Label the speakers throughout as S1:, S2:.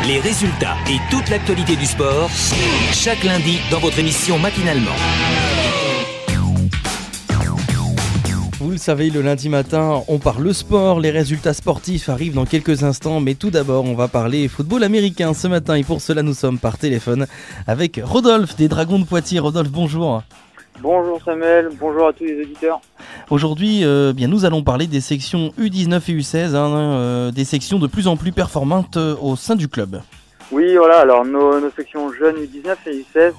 S1: Les résultats et toute l'actualité du sport, chaque lundi dans votre émission Matinalement.
S2: Vous le savez, le lundi matin, on parle sport, les résultats sportifs arrivent dans quelques instants, mais tout d'abord, on va parler football américain ce matin et pour cela, nous sommes par téléphone avec Rodolphe des Dragons de Poitiers. Rodolphe, bonjour.
S3: Bonjour Samuel, bonjour à tous les auditeurs.
S2: Aujourd'hui, nous allons parler des sections U19 et U16, des sections de plus en plus performantes au sein du club.
S3: Oui, voilà, alors nos sections jeunes U19 et U16,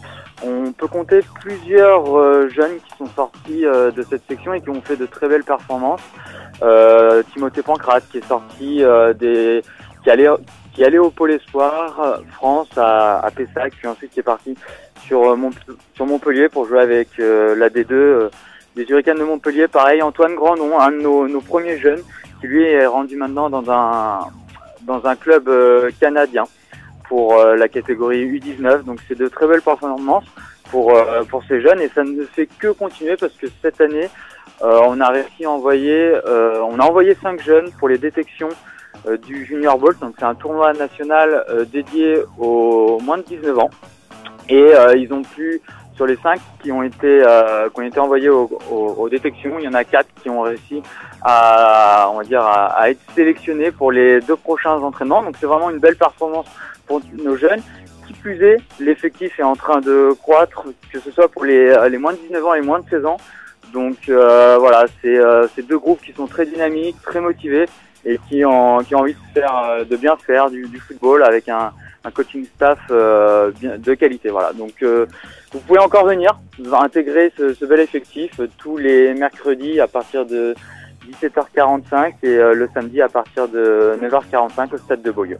S3: on peut compter plusieurs jeunes qui sont sortis de cette section et qui ont fait de très belles performances. Timothée Pancrate qui est sorti qui allait au Pôle Espoir France à Pessac, puis ensuite qui est parti sur Montpellier pour jouer avec la D2 des Hurricanes de Montpellier. Pareil, Antoine Grandon, un de nos premiers jeunes, qui lui est rendu maintenant dans un club canadien pour la catégorie U19. Donc c'est de très belles performances pour ces jeunes et ça ne fait que continuer parce que cette année on a réussi à envoyer 5 jeunes pour les détections du Junior Bowl. Donc c'est un tournoi national dédié aux moins de 19 ans et ils ont pu, sur les 5 qui ont été envoyés aux détections, il y en a 4 qui ont réussi à être sélectionnés pour les 2 prochains entraînements. Donc c'est vraiment une belle performance pour nos jeunes. Qui plus est, l'effectif est en train de croître, que ce soit pour les moins de 19 ans et moins de 16 ans. Donc voilà, c'est 2 groupes qui sont très dynamiques, très motivés et qui ont envie de bien faire du football avec un coaching staff de qualité. Voilà. Donc vous pouvez encore venir intégrer ce bel effectif tous les mercredis à partir de 17h45 et le samedi à partir de 9h45 au stade de Beaulieu.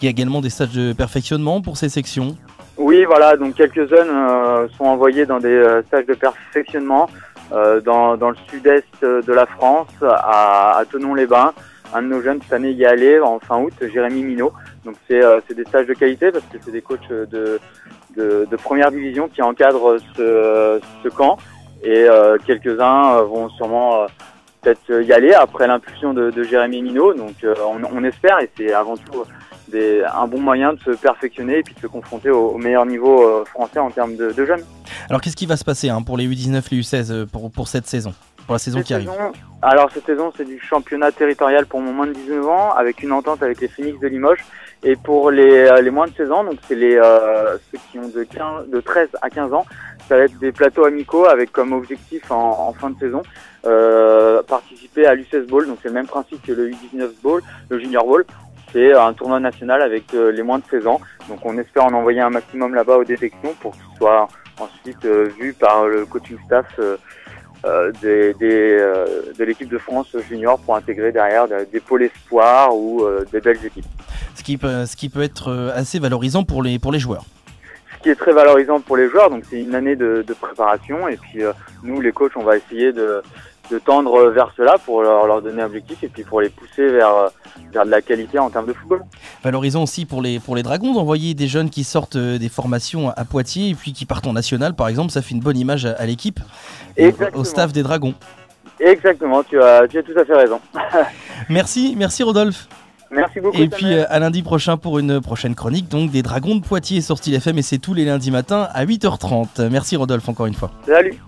S2: Il y a également des stages de perfectionnement pour ces sections. Oui,
S3: voilà, donc quelques jeunes sont envoyés dans des stages de perfectionnement dans le sud-est de la France, à Thonon-les-Bains. Un de nos jeunes cette année y est allé en fin août, Jérémy Minot. Donc c'est des stages de qualité parce que c'est des coachs de première division qui encadrent ce camp et quelques-uns vont sûrement peut-être y aller après l'impulsion de Jérémy Minot. Donc on espère et c'est avant tout un bon moyen de se perfectionner et puis de se confronter au meilleur niveau français en termes de jeunes.
S2: Alors qu'est-ce qui va se passer pour les U19 et les U16 pour cette saison, pour la saison qui arrive?
S3: Alors cette saison c'est du championnat territorial pour moins de 19 ans avec une entente avec les Phoenix de Limoges. Et pour les moins de 16 ans, donc c'est ceux qui ont de 13 à 15 ans, ça va être des plateaux amicaux avec comme objectif en fin de saison participer à l'U16 Bowl. Donc c'est le même principe que le U19 Bowl, le Junior Bowl. C'est un tournoi national avec les moins de 16 ans. Donc on espère en envoyer un maximum là-bas aux détections pour qu'ils soient ensuite vus par le coaching staff de l'équipe de France junior pour intégrer derrière des pôles espoirs ou des belles équipes.
S2: Ce qui peut être assez valorisant pour les joueurs.
S3: Ce qui est très valorisant pour les joueurs, donc c'est une année de préparation et puis nous les coachs on va essayer de tendre vers cela pour leur donner un objectif et puis pour les pousser vers de la qualité en termes de football.
S2: Valorisant aussi pour les Dragons d'envoyer des jeunes qui sortent des formations à Poitiers et puis qui partent en national par exemple, ça fait une bonne image à l'équipe et au staff des Dragons.
S3: Exactement, tu as tout à fait raison.
S2: Merci Rodolphe.
S3: Merci beaucoup.
S2: Et puis à lundi prochain pour une prochaine chronique donc des Dragons de Poitiers sur Style FM et c'est tous les lundis matins à 8h30. Merci Rodolphe encore une fois.
S3: Salut.